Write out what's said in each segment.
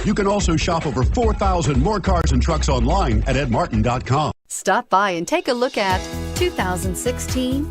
You can also shop over 4,000 more cars and trucks online at edmartin.com. Stop by and take a look at 2016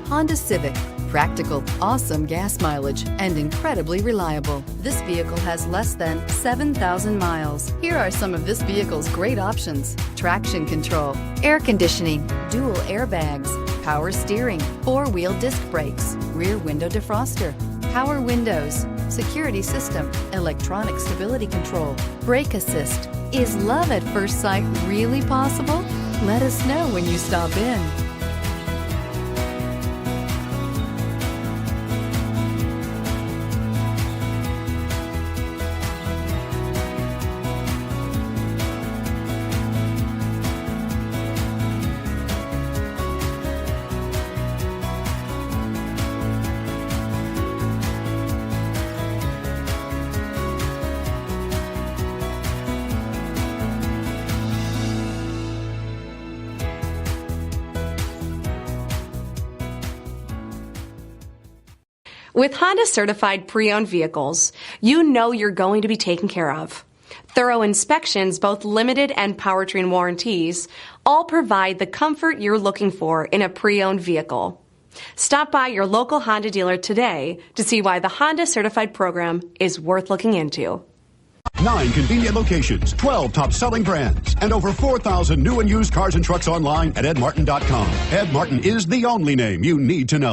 Honda Civic. Practical, awesome gas mileage, and incredibly reliable. This vehicle has less than 7,000 miles. Here are some of this vehicle's great options: traction control, air conditioning, dual airbags, power steering, four-wheel disc brakes, rear window defroster, power windows, security system, electronic stability control, brake assist. Is love at first sight really possible? Let us know when you stop in. With Honda certified pre-owned vehicles, you know you're going to be taken care of. Thorough inspections, both limited and powertrain warranties, all provide the comfort you're looking for in a pre-owned vehicle. Stop by your local Honda dealer today to see why the Honda certified program is worth looking into. 9 convenient locations, 12 top-selling brands, and over 4,000 new and used cars and trucks online at edmartin.com. Ed Martin is the only name you need to know.